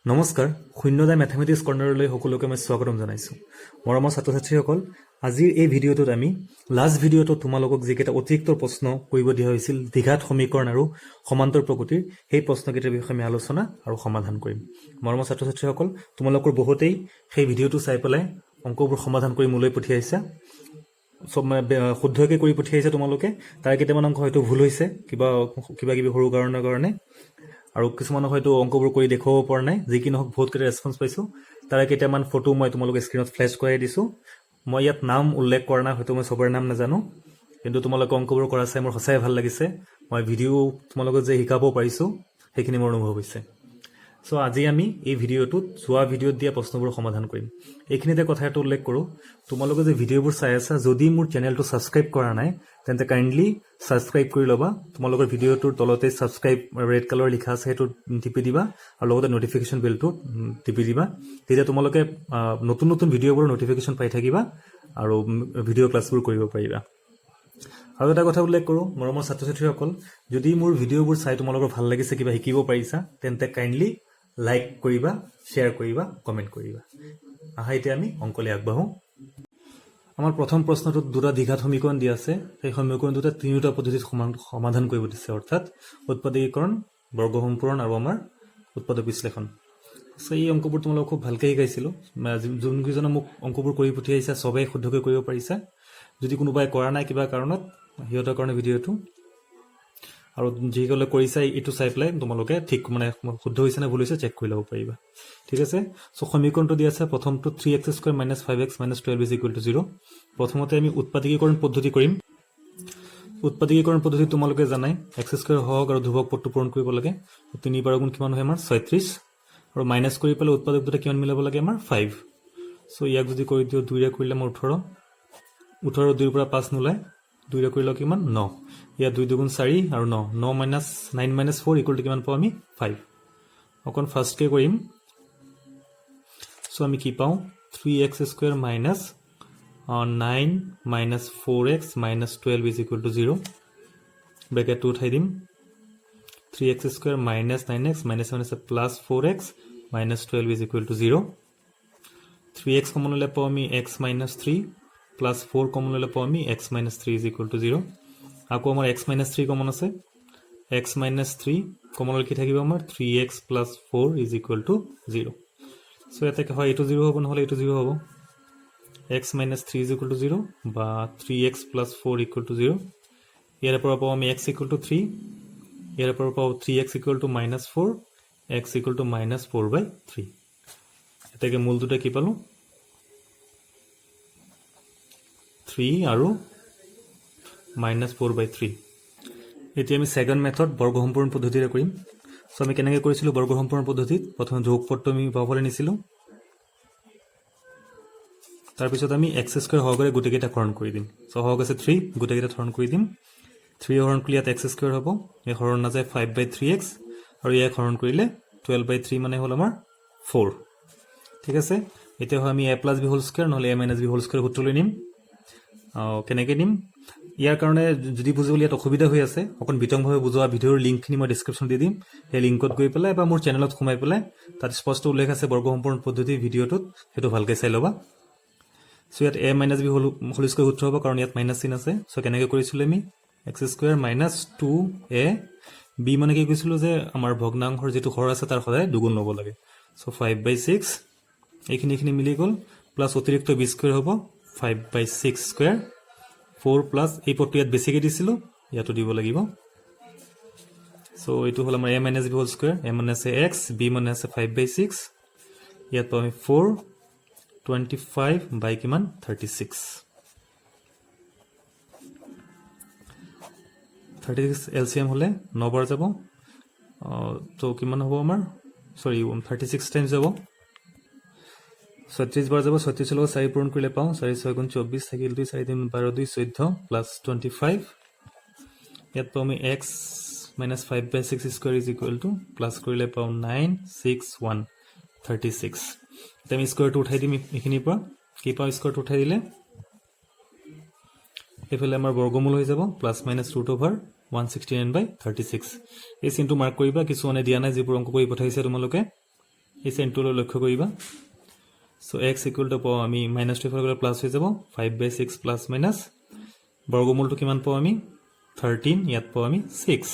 নমস্কাৰ শূন্যদায় মেথমেটিক্স কৰ্ণাৰলৈ সকলোকে মই স্বাগতম জনাইছো মৰমৰ ছাত্ৰ ছাত্ৰীসকল আজিৰ এই ভিডিঅ'টোত আমি লাষ্ট ভিডিঅ'টোত তোমালোকক যিকেইটা অতিৰিক্ত প্ৰশ্ন কৰিব দিয়া হৈছিল দ্বিঘাত সমীকৰণ আৰু সমান্তৰ প্ৰকৃতিৰ সেই প্ৰশ্নকেইটাৰ বিষয়ে আমি আলোচনা আৰু সমাধান কৰিম মৰমৰ ছাত্ৰ ছাত্ৰীসকল তোমালোকৰ বহুতেই সেই ভিডিঅ'টো চাই পেলাই অংকবোৰ সমাধান কৰি মোলৈ পঠিয়াইছা সব শুদ্ধকৈ কৰি পঠিয়াইছা তোমালোকে তাৰ কেইটামান অংক হয়তো ভুল হৈছে কিবা কিবি সৰু কাৰণৰ কাৰণে আৰু কিছুমানক হয়তো অংকবোৰ কৰি দেখুৱাব পৰা নাই যি কি নহওক বহুত কেইটা ৰেছপন্স পাইছো তাৰে কেইটামান ফটো মই তোমালোকক স্ক্ৰীনত ফ্লেছ কৰাই দিছো মই ইয়াত নাম উল্লেখ কৰা নাই হয়তো মই সবৰ নাম নাজানো কিন্তু তোমালোকে অংকবোৰ কৰা চাই মোৰ সঁচাই ভাল লাগিছে মই ভিডিঅ' তোমালোকক যে শিকাব পাৰিছো সেইখিনি মোৰ অনুভৱ হৈছে সো আজি আমি এই ভিডিঅ'টোত যোৱা ভিডিঅ'ত দিয়া প্ৰশ্নবোৰ সমাধান কৰিম এইখিনিতে কথা এটা উল্লেখ কৰোঁ তোমালোকে যে ভিডিঅ'বোৰ চাই আছা যদি মোৰ চেনেলটো ছাবস্ক্ৰাইব কৰা নাই তেন্তে কাইণ্ডলি ছাবস্ক্ৰাইব কৰি ল'বা তোমালোকৰ ভিডিঅ'টোৰ তলতে ছাবস্ক্ৰাইব ৰেড কালাৰ লিখা আছে সেইটো টিপি দিবা আৰু লগতে নটিফিকেশ্যন বেলটো টিপি দিবা তেতিয়া তোমালোকে নতুন নতুন ভিডিঅ'বোৰ নটিফিকেশ্যন পাই থাকিবা আৰু ভিডিঅ' ক্লাছবোৰ কৰিব পাৰিবা আৰু এটা কথা উল্লেখ কৰোঁ মৰমৰ ছাত্ৰ ছাত্ৰীসকল যদি মোৰ ভিডিঅ'বোৰ চাই তোমালোকৰ ভাল লাগিছে কিবা শিকিব পাৰিছা তেন্তে কাইণ্ডলি লাইক কৰিবা শ্বেয়াৰ কৰিবা কমেণ্ট কৰিবা আহা এতিয়া আমি অংকলৈ আগবাঢ়ো আমাৰ প্ৰথম প্ৰশ্নটোত দুটা দ্বিঘাত সমীকৰণ দিয়া আছে সেই সমীকৰণ দুটা তিনিটা পদ্ধতিত সমাধান কৰিব দিছে অৰ্থাৎ উৎপাদকীকৰণ বৰ্গ সম্পূৰণ আৰু আমাৰ উৎপাদক বিশ্লেষণ এই অংকবোৰ তোমালোকক খুব ভালকৈ শিকাইছিলোঁ যোনকেইজনে মোক অংকবোৰ কৰি পঠিয়াইছা সবেই শুদ্ধকৈ কৰিব পাৰিছা যদি কোনোবাই কৰা নাই কিবা কাৰণত সিহঁতৰ কাৰণে ভিডিঅ'টো আৰু যিসকলে কৰিছা এইটো চাই পেলাই তোমালোকে ঠিক মানে শুদ্ধ হৈছে নে ভুল হৈছে চেক কৰি ল'ব পাৰিবা ঠিক আছে সো সমীকৰণটো দিয়া আছে প্ৰথমটো 3x² - 5x - 12 = 0 প্ৰথমতে আমি উৎপাদকীকৰণ পদ্ধতি কৰিম উৎপাদকীকৰণ পদ্ধতি তোমালোকে জানাই x² হওক আৰু ধ্ৰুৱক পদটো পূৰণ কৰিব লাগে 3 বাৰ গুণ কিমান হয় আমাৰ 36 আৰু মাইনাছ কৰি পেলাই উৎপাদক দুটা কিমান মিলাব লাগে আমাৰ 5 সো ইয়াক যদি কৰি দিও 2 ৰে কৰিলে মোৰ 18 18 2 পৰা 5 নোলায় 2 ৰে কৰিলে কিমান 9 ইয়া 2 2 4 আৰু 9 9 - 9 - 4 = কিমান পাও আমি 5 অকন ফাৰ্স্ট কে কৰিম সো আমি কি পাও 3x² - 9 - 4x - 12 = 0 ব্ৰেকেট উঠাই দিম 3x² - 9x - +4x - 12 = 0 3x common ললে পাও আমি x - 3 +4 কমন ললে পাও আমি x - 3 = 0 আকৌ আমাৰ x - 3 কমন আছে x - 3 কমন ললে কি থাকিব আমাৰ 3x + 4 = 0 সো এটাকে হয় এটো 0 হ'ব নহলে এটো 0 হ'ব x - 3 = 0 বা 3x + 4 = 0 ইয়াৰ পৰা পাও আমি x = 3 ইয়াৰ পৰা পাও 3x = -4 x = -4/3 এটাকে মূল দুটা কি পালো 3 আৰু -4/3 এতিয়া আমি সেকেন্ড মেথড বৰ্গ সম্পূৰণ পদ্ধতিৰে কৰিম সো আমি কেনেকৈ কৰিছিলো বৰ্গ সম্পূৰণ পদ্ধতিত প্ৰথমে যোগ পদটো আমি বাওফালে নিছিলো তাৰ পিছত আমি x² হৰগৰে গুটেকেইটা হৰণ কৰি দিম সো হৰগ আছে 3 গুটেকেইটা হৰণ কৰি দিম 3 হৰণ কৰিলে ইয়াত x² হ'ব এই হৰণ না যায় 5/3x আৰু ইয়াক হৰণ কৰিলে 12/3 মানে হল আমাৰ 4 ঠিক আছে এতিয়া আমি a + b² নহলে a - b² সূত্ৰ লৈ নিম কেনেকৈ নিম ইয়াৰ কাৰণে যদি বুজিবলৈ ইয়াত অসুবিধা হৈ আছে অকন বিতংভাৱে বুজোৱা ভিডিঅ'ৰ লিংকখিনি মই ডেসক্ৰিপচন দি দিম সেই লিংকত গৈ পেলাই বা মোৰ চেনেলত সোমাই পেলাই তাত স্পষ্ট উল্লেখ আছে বৰ্গ সম্পূৰণ পদ্ধতি ভিডিঅ'টোত হেতু ভালকৈ চাই ল'বা সো ইয়াত a - b² সূত্ৰ হ'ব কাৰণ ইয়াত মাইনাস চিন আছে সো কেনেকৈ কৰিছিল আমি x² - 2a b মানে কি কৈছিল যে আমাৰ ভগ্নাংশৰ যেটো হৰ আছে তাৰ সদায় দুগুণ ল'ব লাগে সো 5/6 এইখিনি মিলি গল প্লাস অতিৰিক্ত b² হ'ব 5/6² 4 প্লাস এই পদটো ইয়াত বেছিকৈ দিছিলো ইয়াতো দিব লাগিব সো এইটো হল আমাৰ a - b² a মানে আছে x b মানে আছে 5/6 ইয়াত আমি 4 25 বাই কিমান 36 36 এলসিএম হলে 9 বাৰ যাব তো কিমান হ'ব আমাৰ সৰি 36 টাইমছ যাব 36 বাৰ যাব 36 লগত 4 পূৰণ কৰিলে পাও 4 6 গুণ 24 থাকিল 2 4 3 12 2 14 প্লাস 25 ইয়াত পাও আমি x - 5/6² প্লাস কৰিলে পাও 9 6 1 36 এটা আমি স্কয়াৰটো উঠাই দিম এখিনিৰ পৰা কি পাও স্কয়াৰটো উঠাই দিলে এফালে আমাৰ বৰ্গমূল হৈ যাব +-√169/36 এই চিনটো মাৰ্ক কৰিবা কিছু মানে দিয়া নাই যিবোৰ অংক কৰি পঠাইছে তোমালোকে এই চেইনটোলৈ লক্ষ্য কৰিবা সো x ইকুৱেল টু পাওঁ আমি -2 ফালৰ পৰা প্লাছ হৈ যাব 5/6 প্লাছ মাইনাছ বৰ্গমূলটো কিমান পাওঁ আমি 13 ইয়াত পাওঁ আমি 6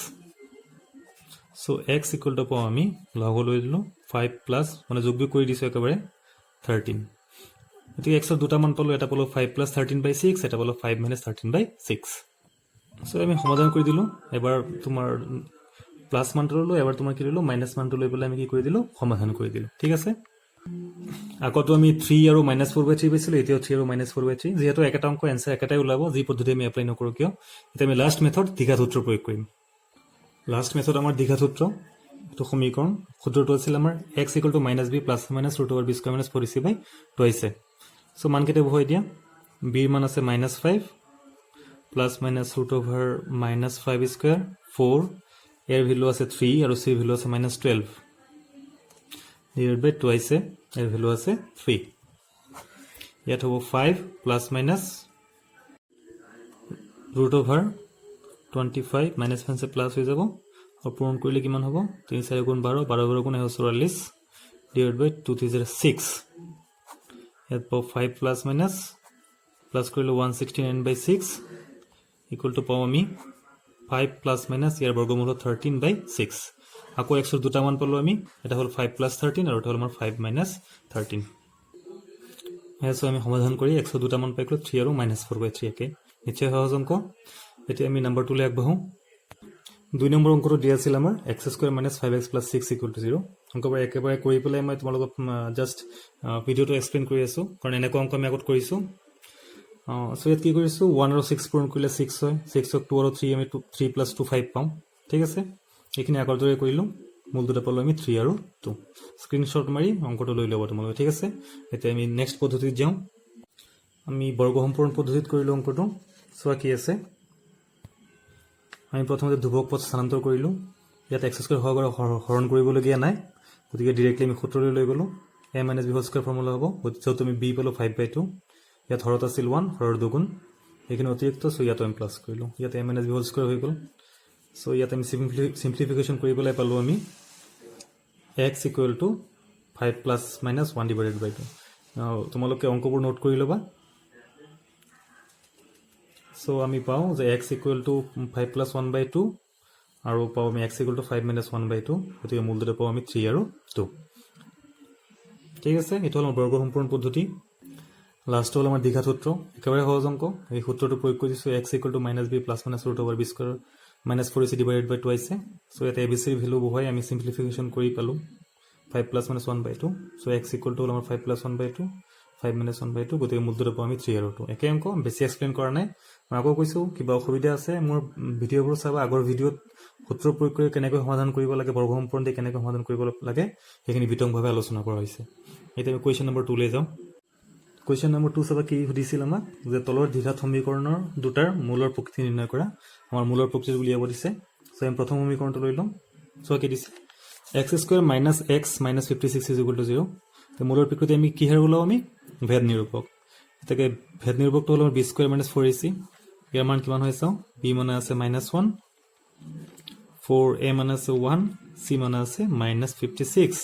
সো x ইকুৱেল টু পাওঁ আমি লগ লৈ দিলো 5 প্লাছ মানে যোগ বিয়োগ কৰি দিছো একেবাৰে 13 এতিয়া x ৰ দুটা মান পালো এটা পালো 5 প্লাছ 13/6 এটা পালো 5 - 13/6 সো আমি সমাধান কৰি দিলো এবাৰ তোমাৰ প্লাস মানটো লৈ এবাৰ তোমাৰ কি ললো মাইনাস মানটো লৈ পেলাই আমি কি কৰি দিলো সমাধান কৰি দিলো ঠিক আছে আগতো আমি 3 আৰু -4/3 পাইছিলো এতিয়া 3 আৰু -4/3 যেহেতু একটা অংক आंसर এটাই ওলাব যি পদ্ধতি আমি এপ্লাই নকৰো কিয় এতিয়া আমি লাস্ট মেথড দ্বিঘাত সূত্ৰ প্ৰয়োগ কৰিম লাস্ট মেথড আমাৰ দ্বিঘাত সূত্ৰ তো সমীকৰণ সূত্ৰটো আছিল আমাৰ x = -b + -√b² - 4ac/2 so মান কেতে বহাই দিয়া b ৰ মান আছে -5 প্লাস -√- 5² 4 এর ভ্যালু আছে 3 আর c ভ্যালু আছে -12 ডিভাইড বাই 2 আছে এর ভ্যালু আছে 3 ইয়াত হ'ব 5 প্লাস মাইনাস √25 মাইনাস 5 সে প্লাস হৈ যাব আর পূরণ কৰিলে কিমান হ'ব 3 4 গুণ 12 12 12 গুণ 44 ডিভাইড বাই 2 3 0 6 ইয়াত পাও 5 প্লাস মাইনাস প্লাস কৰিলে 169/6 ইকুয়াল টু পাও আমি 5 প্লাস মাইনাস ইয়াৰ বৰ্গমূল 13/6 আকৌ x ৰ দুটা মান পালো আমি এটা হল 5 প্লাস 13 আৰু এটা হল আমাৰ 5 মাইনাস 13 হেসো আমি সমাধান কৰি x ৰ দুটা মান পাইলো 3 আৰু -4/3 একে নিশ্চয় সহজ অংক এতিয়া আমি নাম্বাৰ 2 লৈ আগবাঢ়ো 2 নম্বৰ অংকটো দিয়া আছিল আমাৰ x² - 5x + 6 = 0 অংকবোৰ একেবাৰে কৰি পেলাই মই তোমালোকক জাস্ট ভিডিওটো এক্সপ্লেইন কৰি আছো কাৰণ এনেকুৱা অংক আমি আগত কৰিছো সো ইয়াত কি কৰিছো 1 আৰু 6 পূৰণ কৰিলে 6 হয় 6 ক 2 আৰু 3 আমি 3 + 2 5 পাম ঠিক আছে এইখিনি আগৰ দৰে কৰিলো মূল দুটা পালো আমি 3 আৰু 2 স্ক্ৰিনশ্বট মাৰি অংকটো লৈ ল'ব তোমালোকে ঠিক আছে এতিয়া আমি নেক্সট পদ্ধতিত যাওঁ আমি বৰ্গ সম্পূৰণ পদ্ধতিত কৰিলো অংকটো সোৱা কি আছে আমি প্ৰথমতে ধ্ৰুৱক পদ স্থানান্তৰ কৰিলো ইয়াত x² হৰণ কৰিবলগীয়া নাই গতিকে ডাইৰেক্টলি আমি সূত্ৰলৈ লৈ গলো a - b² ফৰ্মুলা হ'ব গতিকে তুমি b পালো 5/2 ইয়াত হৰত আছিল 1 হৰৰ দুগুণ এইখিনি অতিৰিক্ত সো ইয়াত আমি প্লাস কৰিলো ইয়াত a - b² হৈ গল সো ইয়াত আমি সিম্পলিফিকেশন কৰি পেলাই পালো আমি x = 5 + -1 / 2 তোমালোকে অংকবোৰ নোট কৰি লবা সো আমি পাও যে x = 5 + 1/2 আৰু পাও আমি x = 5 - 1/2 গতিকে মূল দুটা পাও আমি 3 আৰু 2 ঠিক আছে এটা হল বৰ্গ সম্পূৰণ পদ্ধতি লাস্ট হল আমাৰ দ্বিঘাত সূত্ৰ একেবাৰে সহজ অংক এই সূত্ৰটো প্ৰয়োগ কৰিছো x = -b + -√b² - 4ac / 2 আছে সো এটা abc ৰ ভ্যালু বহাই আমি সিম্পলিফিকেশন কৰি পালো 5 + -1/2 সো x = হল আমাৰ 5 + 1/2 5 - 1/2 গতিকে মূল দুটা পাও আমি 3 আৰু 2 একে অংক বেছি এক্সপ্লেইন কৰা নাই মই আকৌ কৈছো কিবা অসুবিধা আছে মোৰ ভিডিওবোৰ চাবা আগৰ ভিডিওত সূত্ৰ প্ৰয়োগ কৰি কেনেকৈ সমাধান কৰিব লাগে বৰ্গ সম্পূৰণ দি কেনেকৈ সমাধান কৰিব লাগে সেইখিনি বিতংভাৱে আলোচনা কৰা হৈছে এতিয়া আমি কোৱেশ্চন নম্বৰ 2 লৈ যাওঁ কোৱেশ্চন নম্বৰ 2 চাবা কি সুধিছিল আমাক যে তলৰ দ্বিঘাত সমীকৰণৰ দুটাৰ মূলৰ প্ৰকৃতি নিৰ্ণয় কৰা আমাৰ মূলৰ প্ৰকৃতি উলিয়াব দিছে সো আমি প্ৰথম সমীকৰণটো লৈ লম সো কি দিছে x² - x - 56 = 0 তে মূলৰ প্ৰকৃতি আমি কি হেৰ ওলাও আমি ভেদ নিৰূপক এটাকে ভেদ নিৰূপকটো হল b² - 4ac ইয়াৰ মান কিমান হৈ চাও b মানে আছে -1 4a মানে আছে 1 c মানে আছে -56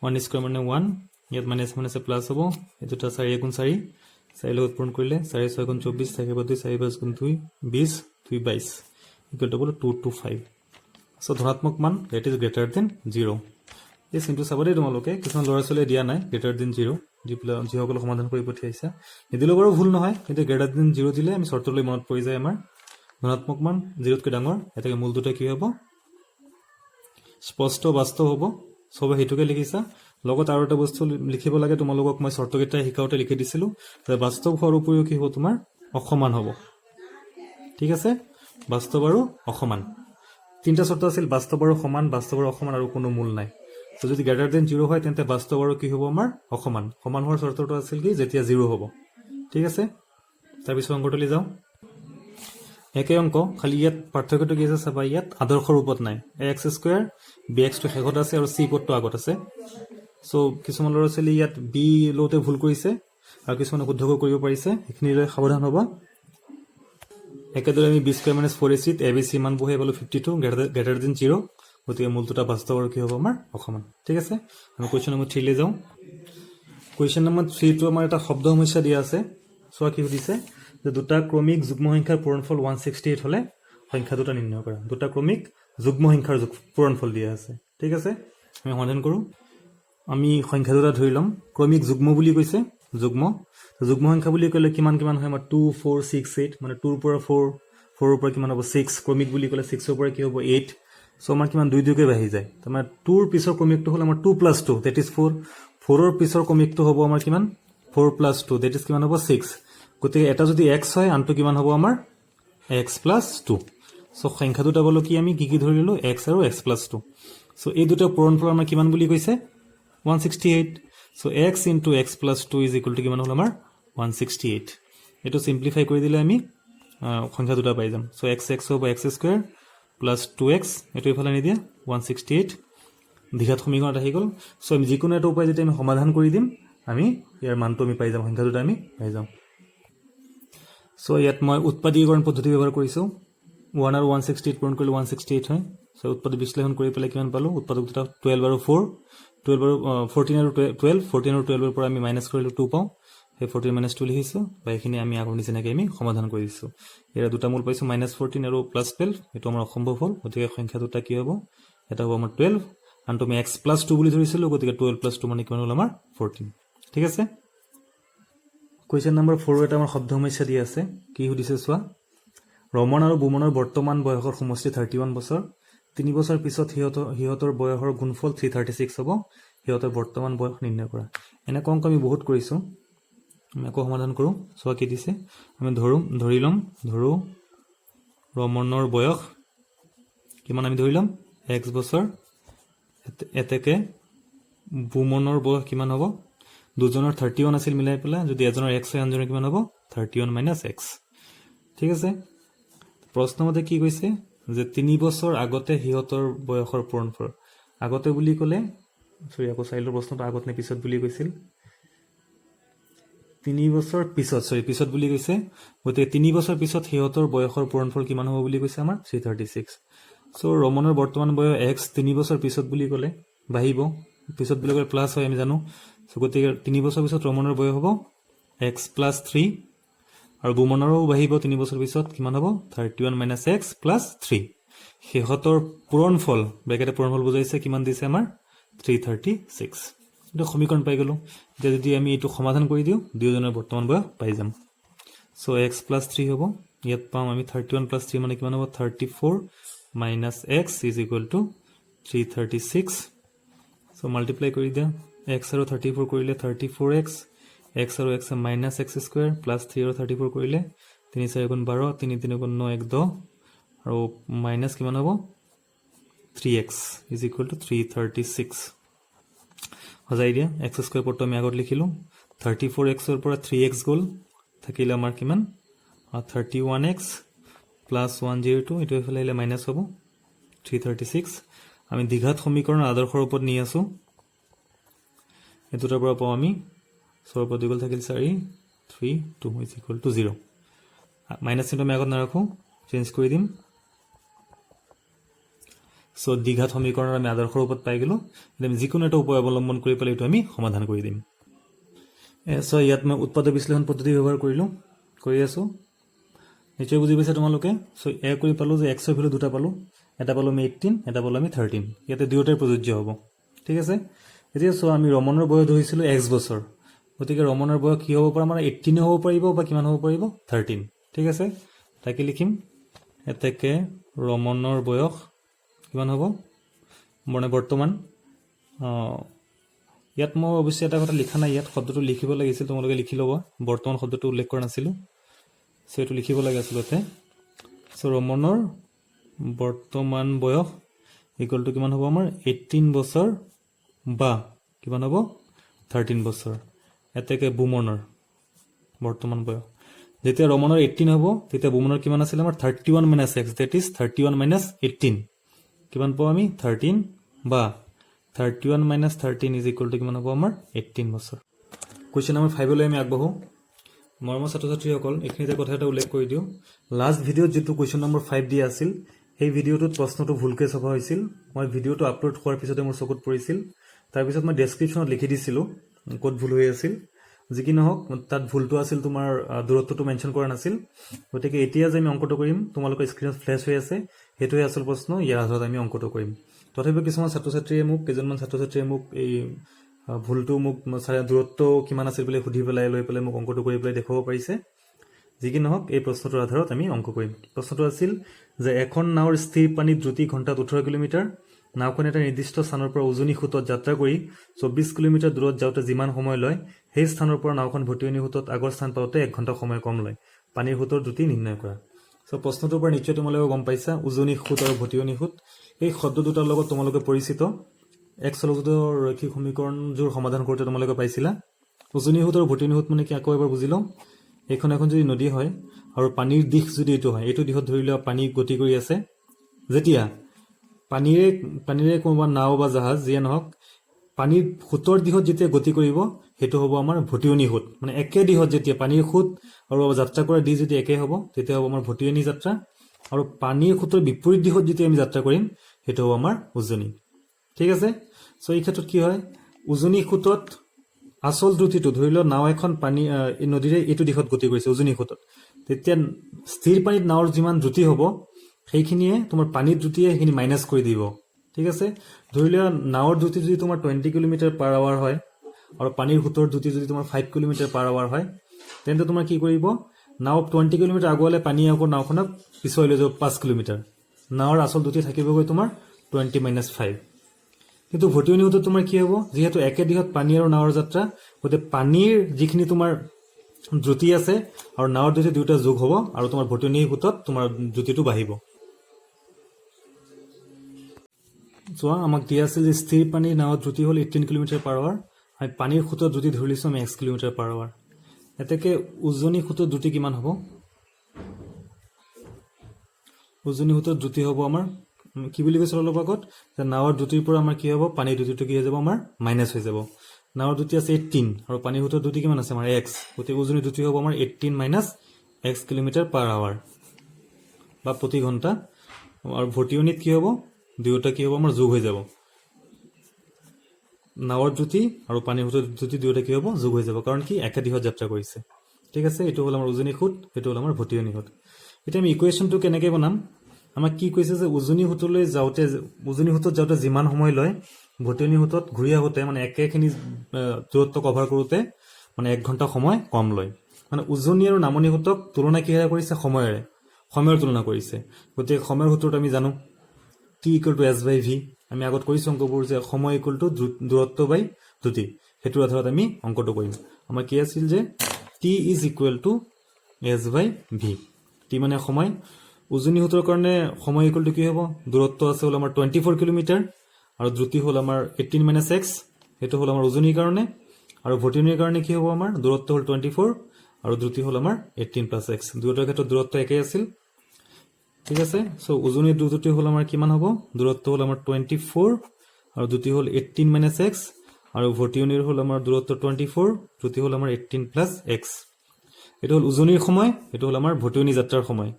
1² মানে 1 ইয়াত মাইনাস মানে আছে প্লাস হ'ব এটোটা 4 গুণ 4 4 লগত পূৰণ কৰিলে 4 6 গুণ 24 থাকিব 2 4 5 গুণ 2 20 2 22 ইকুৱেল টু 225 সো ধনাত্মক মান দ্যাট ইজ গ্ৰেটাৰ দেন 0 এই চিনটো চাবদে তোমালোকে কিছুমান লৰা চলে দিয়া নাই গ্ৰেটাৰ দেন 0 যি সকল সমাধান কৰি পঠিয়াইছা নিদিলে বাৰু ভুল নহয় কিন্তু গ্ৰেটাৰ দেন 0 দিলে আমি শৰ্তলৈ মনত পৰি যায় আমাৰ ধনাত্মক মান 0 তকৈ ডাঙৰ এটাকে মূল দুটা কি হ'ব স্পষ্ট বাস্তৱ হ'ব সবে হেতুকে লিখিছা লগত আৰু এটা বস্তু লিখিব লাগে তোমালোকক মই শৰ্তকেইটা শিকাওতে লিখি দিছিলো যে বাস্তৱ হোৱাৰ উপৰিও কি হ'ব তোমাৰ অসমান হ'ব ঠিক আছে বাস্তৱ আৰু অসমান তিনটা শৰ্ত আছিল বাস্তৱ আৰু সমান বাস্তৱ আৰু অসমান আৰু কোনো মূল নাই তো যদি গ্ৰেটাৰ দেন 0 হয় তেন্তে বাস্তৱ আৰু কি হ'ব আমাৰ অসমান সমান হোৱাৰ শৰ্তটো আছিল কি যেতিয়া 0 হ'ব ঠিক আছে তাৰ পিছত অংকটোলৈ যাওঁ একে অংক খালি ইয়াত পাৰ্থক্যটো কি আছে চাবা ইয়াত আদৰ্শ ৰূপত নাই x² bx টো শেষত আছে আৰু c পদটো আগত আছে সো কিছুমান ল'ৰা ছোৱালী ইয়াত b লওতে ভুল কৰিছে আৰু কিছুমান শুদ্ধকৈ কৰিব পাৰিছে এখিনিলৈ সাৱধান হ'বা একেদৰে আমি b² - 4ac ত abc মান বহাই পালো 52 গ্ৰেটাৰ দেন 0 গতিকে মূলটোটা বাস্তৱ আৰু কি হ'ব আমাৰ অসমান ঠিক আছে আমি কোৱেশ্চন নম্বৰ 3 লৈ যাওঁ কোৱেশ্চন নম্বৰ 3 টো আমাৰ এটা শব্দ সমস্যা দিয়া আছে সোৱা কি সুধিছে যে দুটা ক্ৰমিক যুগ্ম সংখ্যাৰ পূৰণফল 168 হলে সংখ্যা দুটা নিৰ্ণয় কৰা দুটা ক্ৰমিক যুগ্ম সংখ্যাৰ পূৰণফল দিয়া আছে ঠিক আছে আমি সমাধান কৰো আমি সংখ্যা দুটা ধৰি লম ক্ৰমিক যুগ্ম বুলি কৈছে যুগ্ম যুগ্ম সংখ্যা বুলি কলে কিমান কিমান হয় আমাৰ 2 4 6 8 মানে 2 ৰ পৰা 4 4 ৰ পৰা কিমান হ'ব 6 ক্ৰমিক বুলি কলে 6 ৰ পৰা কি হ'ব 8 সো আমাৰ কিমান 2 2 কে বাঢ়ি যায় তোমাৰ 2 ৰ পিছৰ ক্ৰমিকটো হল আমাৰ 2 + 2 that is 4 4 ৰ পিছৰ ক্ৰমিকটো হ'ব আমাৰ কিমান 4 + 2 that is কিমান হ'ব 6 গতিকে এটা যদি x হয় আনটো কিমান হ'ব আমাৰ x + 2 সো সংখ্যা দুটা বলো কি আমি কি ধৰিলো x আৰু x + 2 সো এই দুটা পূৰণফল আমাৰ কিমান বুলি কৈছে 168 so x into x plus 2 is equal to কিমান হল আমাৰ 168 এটো সিম্পলিফাই কৰি দিলে আমি সংখ্যা দুটা পাই যাম so x হ'ব x square plus 2x এটো ইফালে নি দিয়া 168 দ্বিঘাত সমীকৰণ আহি গল so আমি যিকোনো এটা উপায় যেটা আমি সমাধান কৰি দিম আমি ইয়াৰ মানটো আমি পাই যাম সংখ্যা দুটা আমি পাই যাম so ইয়াত মই উৎপাদীকৰণ পদ্ধতি ব্যৱহাৰ কৰিছো 1 আৰু 168 পূৰণ কৰিলে 168 হয় so উৎপাদক বিশ্লেষণ কৰি পেলাই কিমান পালো উৎপাদক দুটা 12 আৰু 4 12 আৰু 14 আৰু 12 14 আৰু 12 ৰ পৰা আমি মাইনাস কৰিলো 2 পাও সেই 14 - 2 লিখিছো বাইখিনি আমি আগৰ নিচিনাকৈ আমি সমাধান কৰি দিছো এৰা দুটা মূল পাইছো -14 আৰু +12 এটো আমাৰ অসম্ভৱ হ'ল গতিকে সংখ্যা দুটা কি হ'ব এটা হ'ব আমাৰ 12 আনটো আমি x + 2 বুলি ধৰিছিলো গতিকে 12 + 2 মানে কিমান হ'ল আমাৰ 14 ঠিক আছে কোৱেশ্চন নম্বৰ 4 এটা আমাৰ শব্দ সমস্যা দি আছে কি সুধিছে চোৱা ৰমন আৰু বুমনৰ বৰ্তমান বয়সৰ সমষ্টি 31 বছৰ 3 বছৰ পিছত হিয়তৰ বয়সৰ গুণফল 336 হ'ব হিয়তৰ বৰ্তমান বয়স নিৰ্ণয় কৰা এনে অংক আমি বহুত কৰিছো আমি আকৌ সমাধান কৰো সোৱা কি দিছে আমি ধৰো ৰমনৰ বয়স কিমান আমি ধৰিলম x বছৰ এতেকে বুমনৰ বয়স কিমান হ'ব দুজনৰ 31 আছিল মিলাই পেলা যদি এজনৰ x হয় আনজনৰ কিমান হ'ব 31 - x ঠিক আছে প্ৰশ্নমতে কি কৈছে যে 3 বছৰ আগতে হিয়তৰ বয়সৰ পূৰণফল আগতে বুলি কলে সৰি আকৌ চাইলৰ প্ৰশ্নটো আগত নে পিছত বুলি কৈছিল 3 বছৰ পিছত বুলি কৈছে গতে 3 বছৰ পিছত হিয়তৰ বয়সৰ পূৰণফল কিমান হ'ব বুলি কৈছে আমাৰ 336 সো ৰমনৰ বৰ্তমান বয়স x 3 বছৰ পিছত বুলি কলে বাহিব পিছত বুলি কলে প্লাস হয় আমি জানো সো গতে 3 বছৰ পিছত ৰমনৰ বয়স হ'ব x + 3 আৰু বুমনৰো বাহিব 3 বছৰ পিছত কিমান হ'ব 31 - x + 3 হিয়তৰ পূৰণফল ব্ৰেকেটে পূৰণফল বুজাইছে কিমান দিছে আমাৰ 336 এটা সমীকৰণ পাই গলো যে যদি আমি এটো সমাধান কৰি দিও দুজনৰ বৰ্তমান বয়স পাই যাম সো x + 3 হ'ব ইয়াত পাম আমি 31 + 3 মানে কিমান হ'ব 34 - x = 336 সো মাল্টিপ্লাই কৰি দিয়া x আৰু 34 কৰিলে 34x x আৰু x -x² + 3 আৰু 34 কৰিলে 3 4 গুণ 12 3 3 গুণ 9 1 10 আৰু মাইনাস কিমান হ'ব 3x = 336 হজাই দিয়া x² পটটো আমি আগত লিখিলো 34x ৰ পৰা 3x গল থাকিলে আমাৰ কিমান 31x + 102 এটো ইফালে আহিলে মাইনাস হ'ব 336 আমি দ্বিঘাত সমীকৰণ আদৰ্শৰ ওপৰত নি আছো এটোৰ পৰা পাও আমি 4 পৰা 2 গল থাকিল 4 3 2 = 0 মাইনাস চিহ্ন আমি আগত নাৰাখো চেঞ্জ কৰি দিম সো দ্বিঘাত সমীকৰণৰ আমি আদৰ্শৰ ওপৰত পাই গলো আমি যিকোনো এটা উপায় অৱলম্বন কৰি পেলাই এটো আমি সমাধান কৰি দিম সো ইয়াত মই উৎপাদক বিশ্লেষণ পদ্ধতি ব্যৱহাৰ কৰি আছো নিশ্চয় বুজি পাইছা তোমালোকে সো এ কৰি পালো যে x ৰ ভ্যালু দুটা পালো এটা পালো আমি 18 এটা পালো আমি 13 ইয়াতে দুয়োটাই প্ৰযোজ্য হ'ব ঠিক আছে এতিয়া সো আমি ৰমনৰ বয়স ধৰিছিলো x বছৰ গতিকে ৰমনৰ বয়স কি হ'ব পাৰে আমাৰ 18 হ'ব পাৰিব বা কিমান হ'ব পাৰিব 13 ঠিক আছে তাকে লিখিম এতেকে ৰমনৰ বয়স কিমান হ'ব মানে বৰ্তমান ইয়াত মই অৱশ্যে এটা কথা লিখা নাই ইয়াত শব্দটো লিখিব লাগিছিল তোমালোকে লিখি লবা বৰ্তমান শব্দটো উল্লেখ কৰা নাছিলো সো এটো লিখিব লাগে আসলতে সো ৰমনৰ বৰ্তমান বয়স = কিমান হ'ব আমাৰ 18 বছৰ বা কিমান হ'ব 13 বছৰ এতেকে বুমনৰ বৰ্তমান বয়স যেতিয়া ৰমনৰ 18 হ'ব তেতিয়া বুমনৰ কিমান আছিল আমাৰ 31 - x that is 31 - 18 কিমান পাও আমি 13 বা 31 - 13 = কিমান হ'ব আমাৰ 18 বছৰ কোৱেশ্চন নম্বৰ 5 লৈ আমি আগবঢ়ো মৰমৰ ছাত্ৰ ছাত্ৰীসকল এখিনিতে কথা এটা উল্লেখ কৰি দিও লাষ্ট ভিডিঅ'ত যেটো কোৱেশ্চন নম্বৰ 5 দিয়া আছিল এই ভিডিঅ'টোত প্ৰশ্নটো ভুলকৈ ছপা হৈছিল। মই ভিডিঅ'টো আপলোড হোৱাৰ পিছতে মোৰ চকুত পৰিছিল। তাৰপিছত মই ডেছক্ৰিপশ্যনত লিখি দিছিলোঁ ক'ত ভুল হৈ আছিল। যি কি নহওক, তাত ভুলটো আছিল তোমাৰ দূৰত্বটো মেনশ্যন কৰা নাছিল। গতিকে এতিয়া যে আমি অংকটো কৰিম, তোমালোকৰ স্ক্ৰীণত ফ্লেছ হৈ আছে, সেইটোৱে আচল প্ৰশ্ন। ইয়াৰ আধাৰত আমি অংকটো কৰিম। তথাপিও কেইজনমান ছাত্ৰ ছাত্ৰীয়ে মোক এই ভুলটো দূৰত্ব কিমান আছিল বুলি সুধি লৈ পেলাই মোক অংকটো কৰি পেলাই দেখুৱাব পাৰিছে। যি কি নহওক, এই প্ৰশ্নটোৰ আধাৰত আমি অংক কৰিম। প্ৰশ্নটো আছিল যে এখন নাওৰ স্থিৰ পানীত দ্ৰুতি ঘণ্টাত 18 কিলোমিটাৰ। নাওখন এটা নিৰ্দিষ্ট স্থানৰ পৰা উজনি সোঁতত যাত্ৰা কৰি 24 কিলোমিটাৰ দূৰত যাওঁতে যিমান সময় লয়, সেই স্থানৰ পৰা নাওখন ভটিয়নি সোঁতত আগৰ স্থান পাওঁতে 1 ঘণ্টা সময় কম লয়। পানীৰ সোঁতৰ দ্ৰুতি নিৰ্ণয় কৰা। প্ৰশ্নটোৰ পৰা নিশ্চয় তোমালোকে গম পাইছা, উজনি সোঁত আৰু ভটিয়নি সোঁত এই শব্দ দুটাৰ লগত তোমালোকে পৰিচিত। এক চলযুদ্ধ ৰৈখিক সমীকৰণযোৰ সমাধান কৰোঁতে তোমালোকে পাইছিলা। উজনি সোঁত আৰু ভটিয়নি সোঁত মানে কি, আকৌ এবাৰ বুজি লওঁ। এইখন এখন যদি নদী হয় আৰু পানীৰ দিশ যদি এইটো হয়, এইটো দিশত ধৰি লোৱা পানী গতি কৰি আছে। যেতিয়া পানীৰে কোনোবা নাও বা জাহাজ যিয়ে নহওক পানীৰ সোঁতৰ দিশত যেতিয়া গতি কৰিব, সেইটো হ'ব আমাৰ ভটিয়নি সোঁত। মানে একে দিশত যেতিয়া পানীৰ সোঁত আৰু যাত্ৰা কৰা দিশ যদি একে হ'ব, তেতিয়া হ'ব আমাৰ ভটিয়নি যাত্ৰা। আৰু পানীৰ সোঁতৰ বিপৰীত দিশত যেতিয়া আমি যাত্ৰা কৰিম, সেইটো হ'ব আমাৰ উজনি। ঠিক আছে। এই ক্ষেত্ৰত কি হয়, উজনি সোঁতত আচল দ্ৰুতিটো ধৰি লওক নাও এখন নদীৰে এইটো দিশত গতি কৰিছে উজনি সোঁতত, তেতিয়া স্থিৰ পানীত নাওৰ যিমান দ্ৰুতি হ'ব, সেইখিনিয়ে তোমাৰ পানীৰ দ্ৰুতিয়ে সেইখিনি মাইনাছ কৰি দিব। ঠিক আছে। ধৰি লোৱা নাওৰ দ্ৰুতি যদি তোমাৰ 20 কিলোমিটাৰ পাৰ আৱাৰ হয় আৰু পানীৰ সোঁতৰ দ্ৰুতি যদি তোমাৰ 5 কিলোমিটাৰ পাৰ আৱাৰ হয়, তেন্তে তোমাৰ কি কৰিব, নাও 20 কিলোমিটাৰ আগুৱালে পানীয়ে আকৌ নাওখনক পিছুৱাই লৈ যাব 5 কিলোমিটাৰ। নাওৰ আচল দ্ৰুতি থাকিবগৈ তোমাৰ 20 - 5। কিন্তু ভটিয়নি সোঁতত তোমাৰ কি হ'ব, যিহেতু একে দিশত পানী আৰু নাওৰ যাত্ৰা, গতিকে পানীৰ যিখিনি তোমাৰ দ্ৰুতি আছে আৰু নাওৰ দ্ৰুতি দুয়োটা যোগ হ'ব আৰু তোমাৰ ভটিয়নি সোঁতত তোমাৰ দ্ৰুতিটো বাঢ়িব। চোৱা, আমাক দিয়া আছিল যে স্থিৰ পানীৰ নাওত দ্ৰুতি হ'ল 18 কিলোমিটাৰ পাৰ আৱাৰ। আমি পানীৰ সোঁতত দ্ৰুতি ধৰি লৈছোঁ আমি 1 কিলোমিটাৰ পাৰ আৱাৰ। এতেকে উজনি সোঁতত দ্ৰুতি কিমান হ'ব? উজনি সোঁতত দ্ৰুতি হ'ব আমাৰ কি বুলি কৈছিল অলপ আগত, যে নাওৰ দ্ৰুতিৰ পৰা আমাৰ কি হ'ব, পানীৰ দ্ৰুতিটো কি হৈ যাব, আমাৰ মাইনাছ হৈ যাব। নাওৰ দ্ৰুতি আছে 18 আৰু পানীৰ সোঁতৰ দ্ৰুতি কিমান আছে আমাৰ x, গতিকে উজনি দ্ৰুতি হ'ব আমাৰ 18 - x কিলোমিটাৰ পাৰ আৱাৰ বা প্ৰতি ঘণ্টা। আৰু ভটিয়নিত কি হ'ব, দুয়োটা কি হ'ব আমাৰ যোগ হৈ যাব। নাওৰ দ্ৰুতি আৰু পানীৰ সোঁতৰ দ্ৰুতি দুয়োটা কি হ'ব, যোগ হৈ যাব। কাৰণ কি, একে দিশত যাত্ৰা কৰিছে। ঠিক আছে। এইটো হ'ল আমাৰ উজনি সোঁত, এইটো হ'ল আমাৰ ভটিয়নি সোঁত। এতিয়া আমি ইকুৱেশ্যনটো কেনেকৈ বনাম, আমাক কি কৈছে যে উজনি সোঁতত যাওঁতে যিমান সময় লয়, ভটিয়নি সোঁতত ঘূৰি আহোঁতে মানে একেখিনি দূৰত্ব কভাৰ কৰোঁতে মানে 1 ঘণ্টা সময় কম লয়। মানে উজনি আৰু নামনি সোঁতক তুলনা কিহেৰে কৰিছে, সময়ৰ তুলনা কৰিছে। গতিকে সময়ৰ সূত্ৰটো আমি জানো, t = s/v। আমি আগত কৰিছোঁ অংকবোৰ যে সময় = দূৰত্ব বাই দ্ৰুতি। সেইটোৰ আধাৰত আমি অংকটো কৰিম। আমাৰ কি আছিল যে t = s/v। t মানে সময়। উজনি সোঁতৰ কাৰণে সময় কি হ'ব, দূৰত্ব আছে হ'ল আমাৰ 24 কিলোমিটাৰ আৰু দ্ৰুতি হ'ল আমাৰ 18 - x। সেইটো হ'ল আমাৰ উজনিৰ কাৰণে। আৰু ভটিয়নিৰ কাৰণে কি হ'ব, আমাৰ দূৰত্ব হ'ল 24 আৰু দ্ৰুতি হ'ল আমাৰ 18 + x। দুয়োটাৰ ক্ষেত্ৰত দূৰত্ব একেই আছিল। ঠিক আছে। উজনিৰ দ্ৰুতি হ'ল আমাৰ কিমান হ'ব, দূৰত্ব হ'ল আমাৰ 24 আৰু দ্ৰুতি হ'ল 18 - x। আৰু ভটিয়নিৰ হ'ল আমাৰ দূৰত্ব 24, দ্ৰুতি হ'ল আমাৰ 18 + x। এইটো হ'ল উজনিৰ সময়, এইটো হ'ল আমাৰ ভটিয়নি যাত্ৰাৰ সময়।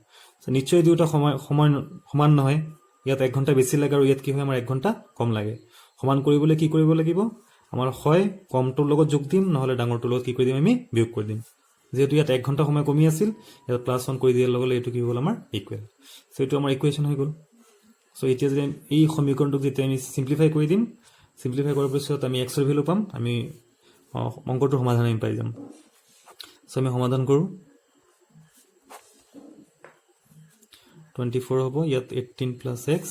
নিশ্চয় দুয়োটা সময় সমান নহয়। ইয়াত 1 ঘণ্টা বেছি লাগে আৰু ইয়াত কি হয়, আমাৰ 1 ঘণ্টা কম লাগে। সমান কৰিবলৈ কি কৰিব লাগিব, আমাৰ হয় কমটোৰ লগত যোগ দিম, নহ'লে ডাঙৰটোৰ লগত কি কৰি দিম, আমি বিয়োগ কৰি দিম। যিহেতু ইয়াত 1 ঘণ্টা সময় কমি আছিল, ইয়াত +1 কৰি দিয়াৰ লগে লগে এইটো কি হ'ল, আমাৰ ইকুৱেল। এইটো আমাৰ ইকুৱেশ্যন হৈ গ'ল। এতিয়া যদি এই সমীকৰণটোক যেতিয়া আমি চিম্প্লিফাই কৰি দিম, চিম্প্লিফাই কৰাৰ পিছত আমি x ৰ ভেলু পাম, আমি অংকটোৰ সমাধান আমি পাই যাম। আমি সমাধান কৰোঁ। 24 হ'ব, ইয়াত 18 + x,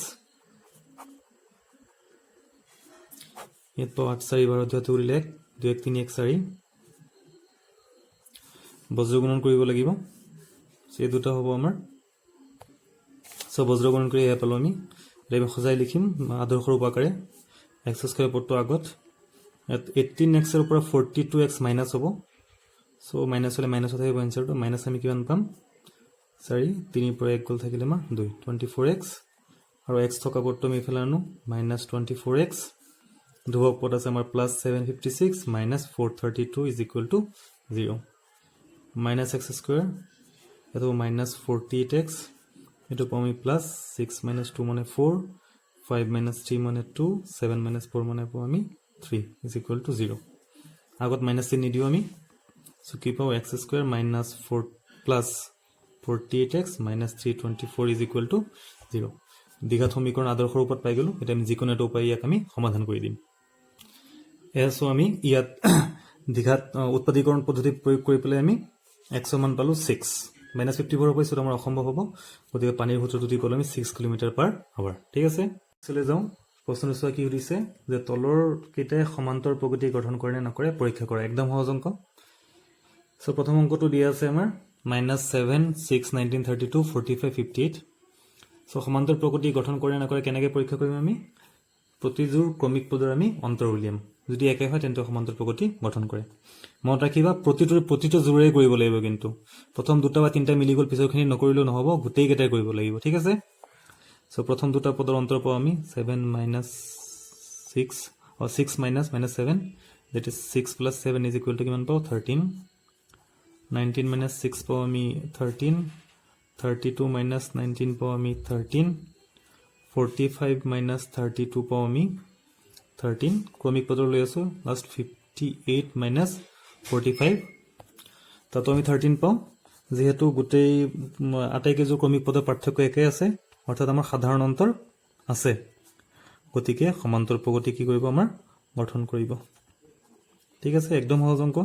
ইয়াত পাওঁ 8 - 4 12 = 1, 2 - 1 3 - 1 4। বজ্ৰগুণন কৰিব লাগিব। এই দুটা হ'ব আমাৰ। বজ্ৰগুণন কৰি এয়া পালোঁ আমি। আমি সজাই লিখিম আদৰ্শ ৰূপ আকাৰে। x² পদটো আগত, ইয়াত 18x ৰ পৰা 42x মাইনাছ হ'ব। মাইনাছ হ'লে মাইনাছত আহিব এনচাৰটো। মাইনাছ আমি কিমান পাম, 4, 3 পৰা 1 গ'ল, থাকিলে আমাৰ 2, 24x। আৰু x থকা পদটো আমি এইফালে আনো, -24x। ধ্ৰুৱক পদ আছে আমাৰ +756 - 432 = 0। -x², ইয়াত হ'ব -48x এটো পাম আমি প্লাস 6 minus 2 মানে 4 5 minus 3 মানে 2 7 minus 4 মানে পাম আমি 3 is equal to 0 আগত মাইনাস চিহ্ন দিও আমি সো কি পাও x square minus 4 plus 48x minus 324 is equal to 0 দ্বিঘাত সমীকরণ আদর্শ রূপত পাই গেল এটা আমি যিকোনো এটা উপায় ইয়াক আমি সমাধান কৰি দিম এসো আমি ইয়াত দ্বিঘাত উৎপাদীকৰণ পদ্ধতি প্ৰয়োগ কৰি পেলাই আমি x মান পালো 6 minus 54 পাইছো আমাৰ অসম্ভৱ হ'ব গতিকে পানীৰ সূত্ৰটো দি পালো আমি 6 km/h ঠিক আছে চলে যাও প্রশ্ন চোৱা কি হৈছে যে তলৰ কেইটাই সমান্তৰ প্ৰগতি গঠন কৰে নে নকৰে পৰীক্ষা কৰা একদম সহজ অংক সো প্ৰথম অংকটো দিয়া আছে আমাৰ -7 6 1932 45 58 সো সমান্তৰ প্ৰগতি গঠন কৰে নে নকৰে কেনেকৈ পৰীক্ষা কৰিম আমি প্ৰতিজোৰ ক্ৰমিক পদৰ আমি অন্তৰ উলিয়াম যদি একে হয় তেন্তে সমান্তৰ প্ৰগতি গঠন কৰে মনত ৰাখিবা প্ৰতিটো জোৰে কৰিব লাগিব কিন্তু প্ৰথম দুটা বা তিনটা মিলি গল পিছৰখিনি নকৰিলেও নহব গোটেই কেইটাই কৰিব লাগিব ঠিক আছে সো প্ৰথম দুটা পদৰ অন্তৰ পাও আমি 7 minus 6 or 6 minus 7 that is 6 plus 7 is equal to কিমান পাও 13 19 minus 6 পাও আমি 13 32 minus 19 পাও আমি 13 45 minus 32 পাও আমি 13 ক্ৰমিক পদৰ লৈ আছো লাস্ট 58 minus 45 তাতো আমি 13 পাও যেহেতু গোটেই আটাইকেইজোৰ ক্ৰমিক পদৰ পাৰ্থক্য একে আছে অৰ্থাৎ আমাৰ সাধাৰণ অন্তৰ আছে গতিকে সমান্তৰ প্ৰগতি কি কৰিব আমাৰ গঠন কৰিব ঠিক আছে একদম সহজ অংক